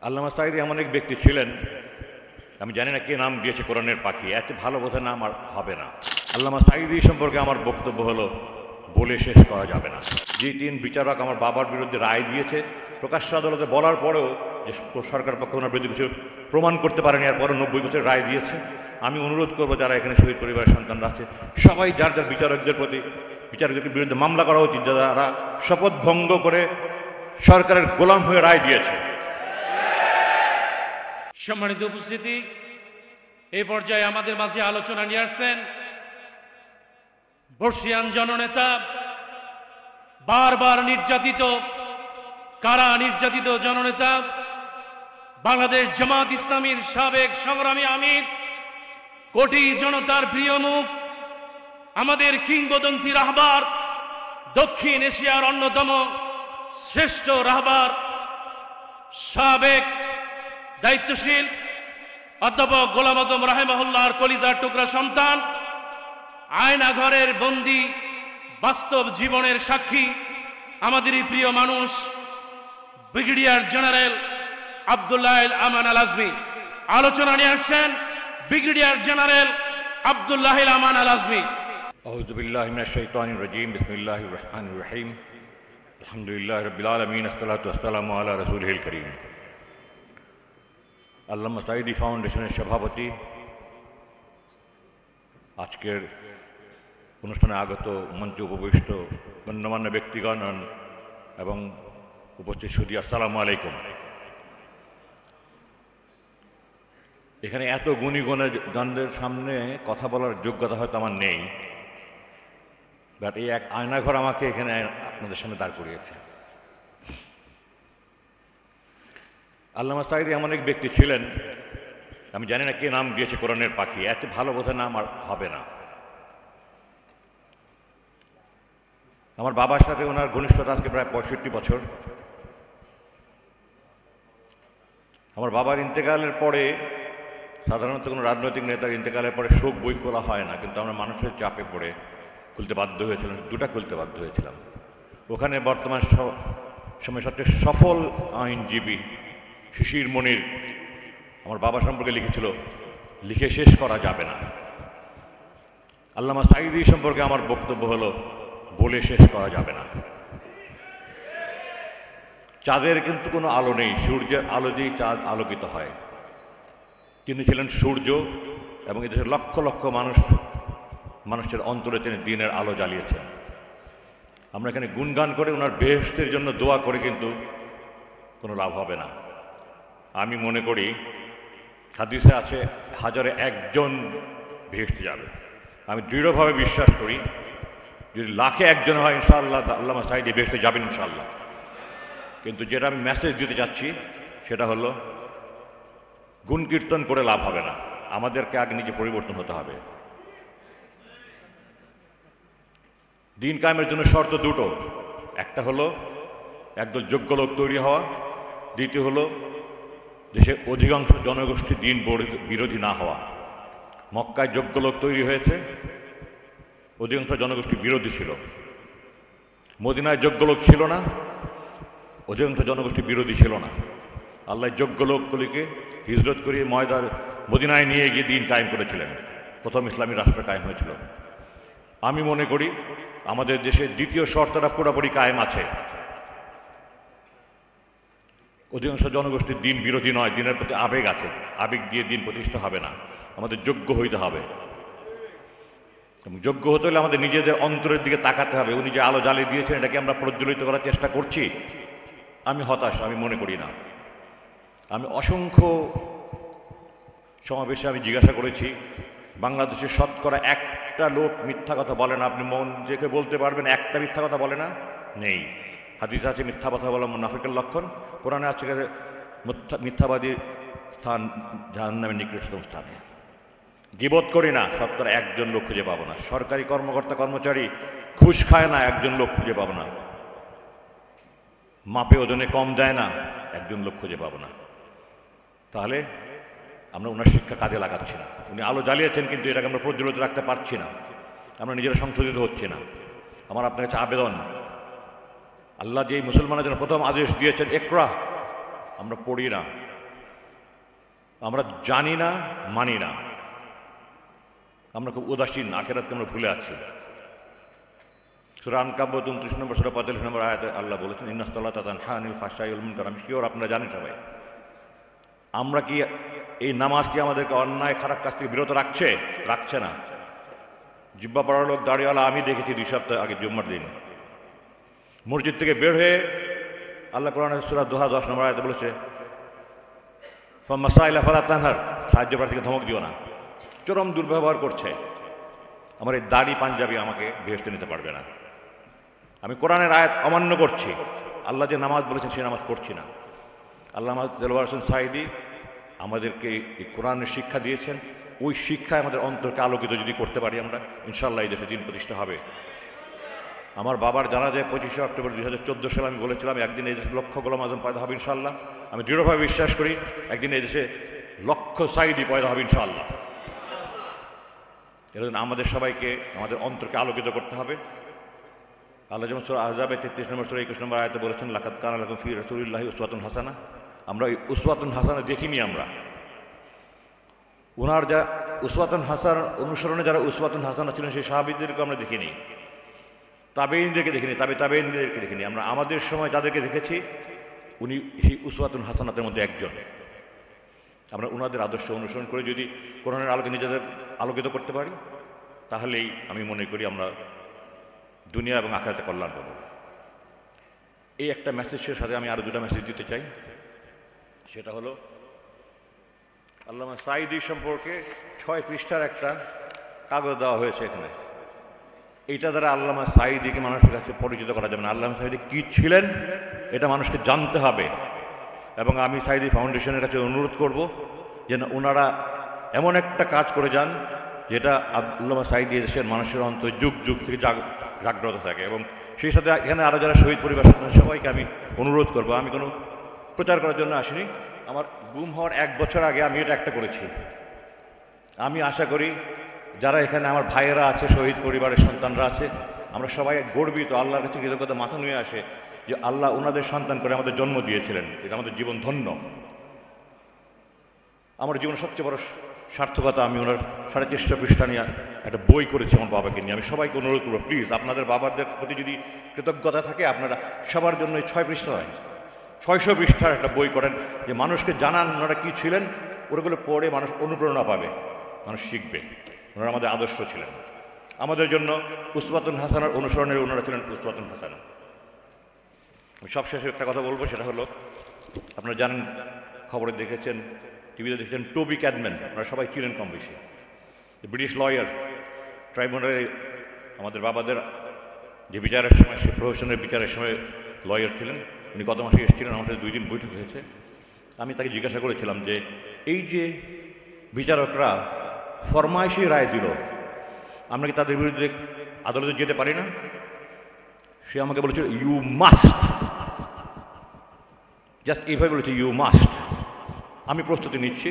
আল্লামা সাঈদী এমন এক ব্যক্তি ছিলেন, আমি জানি না কে নাম দিয়েছে কোরআনের পাখি, এত ভালো বোধ নাম আর হবে না। আল্লামা সাঈদী সম্পর্কে আমার বক্তব্য হলো, বলে শেষ করা যাবে না। যে তিন বিচারক আমার বাবার বিরুদ্ধে রায় দিয়েছে, প্রকাশ্য আদালতে বলার পরেও যে সরকার পক্ষ ওনার বিরুদ্ধে কিছু প্রমাণ করতে পারেনি, এরপরে 90 বছর রায় দিয়েছে। আমি অনুরোধ করবো যারা এখানে শহীদ পরিবারের সন্তানরা আছে, সবাই যার যার বিচারকদের বিরুদ্ধে মামলা করা উচিত, যারা শপথ ভঙ্গ করে সরকারের গোলাম হয়ে রায় দিয়েছে। সম্মানিত উপস্থিতি, এই পর্যায়ে আমাদের মাঝে আলোচনা নিয়ে আসছেন বর্ষিয়ান জননেতা, বারবার নির্যাতিত, কারা নির্যাতিত জননেতা, বাংলাদেশ জামাত ইসলামীর সাবেক সংগ্রামী আমির, কোটি জনতার প্রিয় মুখ, আমাদের কিংবদন্তি রাহবার, দক্ষিণ এশিয়ার অন্যতম শ্রেষ্ঠ রাহবার, সাবেক দায়িত্বশীল অধ্যাপক গোলাম আজম রাহেমাহুল্লাহর কলিজার টুকরা সন্তান, আয়নাঘরের বন্দী, বাস্তব জীবনের সাক্ষী, আমাদেরই প্রিয় মানুষ ব্রিগেডিয়ার জেনারেল আব্দুল্লাহ আমান আল আজমি। আলোচনা নিয়ে আসছেন ব্রিগেডিয়ার জেনারেল আব্দুল্লাহ আমান আল আজমি। আউযু বিল্লাহি মিনাশ শাইতানির রাজীম, বিসমিল্লাহির রহমানির রহিম, আলহামদুলিল্লাহি রাব্বিল আলামিন, আসসালাতু ওয়াসসালামু আলা রাসূলিহিল কারীম। আল্লামা সাঈদী ফাউন্ডেশনের সভাপতি, আজকের অনুষ্ঠানে আগত মঞ্চে উপবিষ্ট গণ্যমান্য ব্যক্তিগণ এবং উপস্থিত সুধী, আসসালামু আলাইকুম। এখানে এত গুণী জনদের সামনে কথা বলার যোগ্যতা হয়তো আমার নেই, বাট এই এক আয়নাঘর আমাকে এখানে আপনাদের সামনে দাঁড় করিয়েছে। আল্লামা সাঈদী এমন এক ব্যক্তি ছিলেন, আমি জানি না কে নাম দিয়েছে কোরআনের পাখি, এত ভালো বোধ নাম আর হবে না। আমার বাবার সাথে ওনার ঘনিষ্ঠতা আজকে প্রায় 65 বছর। আমার বাবার ইন্তেকালের পরে সাধারণত কোনো রাজনৈতিক নেতার ইন্তেকালের পরে শোক বই খোলা হয় না, কিন্তু আমরা মানুষের চাপে পড়ে খুলতে বাধ্য হয়েছিলাম, দুটা খুলতে বাধ্য হয়েছিলাম। ওখানে বর্তমান সময় সবচেয়ে সফল আইনজীবী শিশির মনির আমার বাবা সম্পর্কে লিখেছিল, লিখে শেষ করা যাবে না। আল্লামা সাঈদী সম্পর্কে আমার বক্তব্য হলো, বলে শেষ করা যাবে না। চাঁদের কিন্তু কোনো আলো নেই, সূর্যের আলো দিয়েই চাঁদ আলোকিত হয়। তিনি ছিলেন সূর্য এবং এদেশের লক্ষ লক্ষ মানুষের অন্তরে তিনি দিনের আলো জ্বালিয়েছেন। আমরা এখানে গুণগান করে ওনার বেহেশতের জন্য দোয়া করে কিন্তু কোনো লাভ হবে না। আমি মনে করি হাদিসে আছে, হাজারে একজন বেহেশতে যাবে। আমি দৃঢ়ভাবে বিশ্বাস করি, যদি লাখে একজন হয় ইনশাআল্লাহ আল্লামা সাঈদী বেহেশতে যাবেন ইনশাআল্লাহ। কিন্তু যেটা আমি মেসেজ দিতে যাচ্ছি সেটা হলো, গুণ কীর্তন করে লাভ হবে না, আমাদেরকে আগে নিজে পরিবর্তন হতে হবে। দিন কায়েমের জন্য শর্ত দুটো, একটা হলো একদল যোগ্য লোক তৈরি হওয়া, দ্বিতীয় হলো দেশের অধিকাংশ জনগোষ্ঠী দিন বিরোধী না হওয়া। মক্কায় যোগ্য লোক তৈরি হয়েছে, অধিকাংশ জনগোষ্ঠী বিরোধী ছিল। মদিনায় যোগ্য লোক ছিল না, অধিকাংশ জনগোষ্ঠী বিরোধী ছিল না। আল্লাহ যোগ্য লোকগুলিকে হিজরত করিয়ে মদিনায় নিয়ে গিয়ে দিন কায়েম করেছিলেন, প্রথম ইসলামী রাষ্ট্র কায়েম হয়েছিল। আমি মনে করি আমাদের দেশের দ্বিতীয় শর্তটা পুরোপুরি কায়েম আছে। অধিকাংশ জনগোষ্ঠীর দিন বিরোধী নয়, দিনের প্রতি আবেগ আছে, আবেগ দিয়ে দিন প্রতিষ্ঠা হবে না। আমাদের যোগ্য হইতে হবে, এবং যোগ্য হতে হলে আমাদের নিজেদের অন্তরের দিকে তাকাতে হবে। উনি যে আলো জ্বালিয়ে দিয়েছেন, এটাকে আমরা প্রজ্বলিত করার চেষ্টা করছি। আমি হতাশ, আমি মনে করি না। আমি অসংখ্য সমাবেশে আমি জিজ্ঞাসা করেছি, বাংলাদেশের শতকরা একটা লোক মিথ্যা কথা বলে না। আপনি মন থেকে বলতে পারবেন একটা মিথ্যা কথা বলে না? নেই। হাদিসে আছে মিথ্যা কথা বলা মুনাফিকের লক্ষণ, কোরআনে আছে মিথ্যাবাদীর স্থান জাহান্নামের নিকৃষ্টতম স্থানে। গীবত করি না, শতকরা একজন লোক খুঁজে পাবো না। সরকারি কর্মকর্তা কর্মচারী ঘুষ খায় না, একজন লোক খুঁজে পাবো না। মাপে ওজনে কম যায় না, একজন লোক খুঁজে পাবো না। তাহলে আমরা ওনার শিক্ষা কাজে লাগাচ্ছি না। উনি আলো জ্বালিয়েছেন, কিন্তু এটাকে আমরা প্রজ্বলিত রাখতে পারছি না, আমরা নিজেরা সংশোধিত হচ্ছি না। আমার আপনার কাছে আবেদন, আল্লাহ যেই মুসলমানের জন্য প্রথম আদেশ দিয়েছেন ইকরা, আমরা পড়ি না, আমরা জানি না, মানি না, আমরা খুব উদাসীন, আখেরাতকে আমরা ভুলে আছি। সূরা আনকাবুত 29 নম্বর সূরা 45 নম্বর আয়াতে আল্লাহ বলেছেন, ইন্নাস-সালাতা তানহা আনিল ফাহশাই ওয়াল মুনকার। আমি শিওর আপনারা জানেন সবাই। আমরা কি এই নামাজটি আমাদেরকে অন্যায় খারাপ কাজ থেকে বিরত রাখছে? রাখছে না। জিব্বা পড়ার লোক, দাড়িওয়ালা আমি দেখেছি 2 সপ্তাহ আগে জুম্মার দিন মসজিদ থেকে বের হয়ে আল্লাহ কোরআনের সূরা দোহা 10 নম্বর আয়াতে বলেছে, ফামাসাইলা ফালা তানহার, সাহায্য প্রার্থীকে ধমক দিও না। চরম দুর্ব্যবহার করছে। আমার এই দাড়ি পাঞ্জাবি আমাকে বেহেশতে নিতে পারবে না। আমি কোরআনের আয়াত অমান্য করছি, আল্লাহ যে নামাজ বলেছেন সেই নামাজ পড়ছি না। আল্লামা দেলোয়ার হোসেন সাঈদী আমাদেরকে এই কোরআনের শিক্ষা দিয়েছেন। ওই শিক্ষায় আমাদের অন্তরকে আলোকিত যদি করতে পারি আমরা, ইনশাআল্লাহ এই দেশে দিন প্রতিষ্ঠা হবে। আমার বাবার জানাজায় 25শে অক্টোবর 2014 সালে আমি বলেছিলাম, একদিন এই দেশে লক্ষ গোলাম আযম পয়দা হবে ইনশাআল্লাহ। আমি দৃঢ়ভাবে বিশ্বাস করি একদিন এই দেশে লক্ষ সাঈদী পয়দা হবে ইনশাআল্লাহ। এর জন্য আমাদের সবাইকে আমাদের অন্তরকে আলোকিত করতে হবে। আল্লাহ যেমন সূরা আহজাবে 33 নম্বর সূরা 21 নম্বর আয়াতে বলেছেন, লাকাদ কানা লাকুম ফি রাসূলিল্লাহি উসওয়াতুন হাসানা। আমরা এই উসওয়াতুন হাসানা দেখিনি। আমরা ওনার যা উসওয়াতুন হাসান অনুসরণে যারা উসওয়াতুন হাসানা ছিলেন সেই সাহাবীদেরকে আমরা দেখিনি, তাবেঈনদেরকে দেখিনি, তাবেঈনদেরকে দেখিনি। আমরা আমাদের সময় যাদেরকে দেখেছি উনি সেই উসওয়াতুন হাসানাতের মধ্যে একজন। আমরা ওনাদের আদর্শ অনুসরণ করে যদি কোরআনের আলোকে নিজেদের আলোকিত করতে পারি, তাহলেই আমি মনে করি আমরা দুনিয়া এবং আখিরাতে কল্যাণ পাবো। এই একটা মেসেজের সাথে আমি আরও 2টা মেসেজ দিতে চাই। সেটা হলো, আল্লামা সাঈদী সম্পর্কে 6 পৃষ্ঠার একটা কাগজ দেওয়া হয়েছে এখানে। এইটা দ্বারা আল্লামা সাঈদীকে মানুষের কাছে পরিচিত করা যাবে না। আল্লামা সাঈদী কী ছিলেন এটা মানুষকে জানতে হবে। এবং আমি সাঈদী ফাউন্ডেশনের কাছে অনুরোধ করব যেন ওনারা এমন একটা কাজ করে যান যেটা আল্লামা সাঈদী দেশের মানুষের অন্তর যুগ যুগ থেকে জাগ্রত থাকে। এবং সেই সাথে এখানে আরও যারা শহীদ পরিবার সবাইকে আমি অনুরোধ করব, আমি কোনো প্রচার করার জন্য আসিনি। আমার গুম হওয়ার 1 বছর আগে আমি এটা একটা করেছি। আমি আশা করি যারা এখানে আমার ভাইয়েরা আছে, শহীদ পরিবারের সন্তানরা আছে, আমরা সবাই গর্বিত, আল্লাহর কাছে কৃতজ্ঞতা মাথা নুয়ে আসে যে আল্লাহ ওনাদের সন্তান করে আমাদের জন্ম দিয়েছিলেন। এটা আমাদের জীবন ধন্য। আমার জীবনের সবচেয়ে বড় সার্থকতা, আমি ওনার 450 পৃষ্ঠা নিয়ে একটা বই করেছি আমার বাবাকে নিয়ে। আমি সবাইকে অনুরোধ করবো, প্লিজ আপনাদের বাবাদের প্রতি যদি কৃতজ্ঞতা থাকে, আপনারা সবার জন্য এই 6 পৃষ্ঠা নয় 600 পৃষ্ঠার একটা বই করেন, যে মানুষকে জানান ওনারা কী ছিলেন। ওগুলো পড়ে মানুষ অনুপ্রেরণা পাবে, মানুষ শিখবে। ওনারা আমাদের আদর্শ ছিলেন। আমাদের জন্য উসওয়াতুন হাসানার অনুসরণের ওনারা ছিলেন উসওয়াতুন হাসানা। আমি সবশেষে একটা কথা বলবো, সেটা হলো, আপনারা জানেন, খবরে দেখেছেন, টিভিতে দেখেছেন, টোবি ক্যাডম্যান, আপনারা সবাই চিনেন কম বেশি। ব্রিটিশ লয়ার, ট্রাইব্যুনালে আমাদের বাবাদের যে বিচারের সময়, সে প্রহসনের বিচারের সময় লয়ার ছিলেন। উনি গত মাসে এসেছিলেন, আমার সাথে 2 দিন বৈঠক হয়েছে। আমি তাকে জিজ্ঞাসা করেছিলাম যে এই যে বিচারকরা ফরমাইশি রায় দিল, আমরা কি তাদের বিরুদ্ধে আদালতে যেতে পারি না? সে আমাকে বলেছিল, ইউ মাস্ট। জাস্ট এইভাবে বলেছে, ইউ মাস্ট। আমি প্রস্তুতি নিচ্ছি।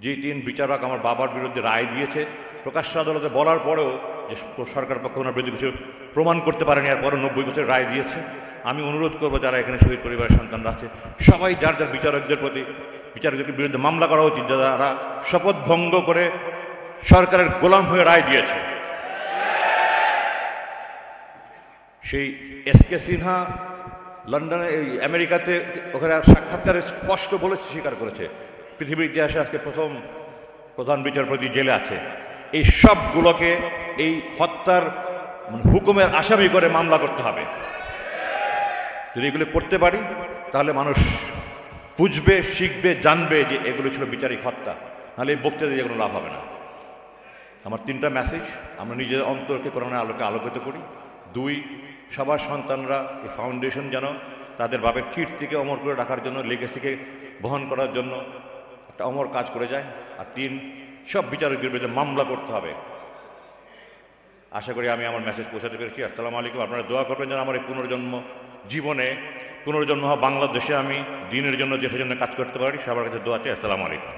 যে 3 বিচারক আমার বাবার বিরুদ্ধে রায় দিয়েছে, প্রকাশ্য আদালতে বলার পরেও যে সরকার পক্ষ ওনার বিরুদ্ধে কিছু প্রমাণ করতে পারেনি, আর পরে 90 বছর রায় দিয়েছে। আমি অনুরোধ করবো যারা এখানে শহীদ পরিবারের সন্তানরা আছে, সবাই যার যার বিচারকদের বিরুদ্ধে মামলা করা উচিত, যারা শপথ ভঙ্গ করে সরকারের গোলাম হয়ে রায় দিয়েছে। সেই এসকে সিনহা লন্ডনে, আমেরিকাতে, ওখানে সাক্ষাৎকারে স্পষ্ট বলেছে, স্বীকার করেছে, পৃথিবীর ইতিহাসে আজকে প্রথম প্রধান বিচারপতি জেলে আছে। এই সবগুলোকে এই হত্যার হুকুমের আসামি করে মামলা করতে হবে। যদি এগুলো করতে পারি, তাহলে মানুষ বুঝবে, শিখবে, জানবে যে এগুলো ছিল বিচারিক হত্যা। নাহলে এই বক্তৃতা দিয়ে কোনো লাভ হবে না। আমার 3টা মেসেজ, আমরা নিজের অন্তরকে কোরআনের আলোকে আলোকিত করি। 2, সবার সন্তানরা এই ফাউন্ডেশন যেন তাদের বাপের কীর্তিকে অমর করে রাখার জন্য, লেগেসিকে বহন করার জন্য একটা অমর কাজ করে যায়। আর 3, সব বিচারকদের বিরুদ্ধে মামলা করতে হবে। আশা করি আমি আমার মেসেজ পৌঁছাতে পেরেছি। আসসালামু আলাইকুম। আপনারা দোয়া করবেন যেন আমার এই পুনর্জন্ম জীবনে, পুনর্জন্ম হওয়া বাংলাদেশে আমি দিনের জন্য, দেশের জন্য কাজ করতে পারি। সবার কাছে দোয়া চাই। আসসালামু আলাইকুম।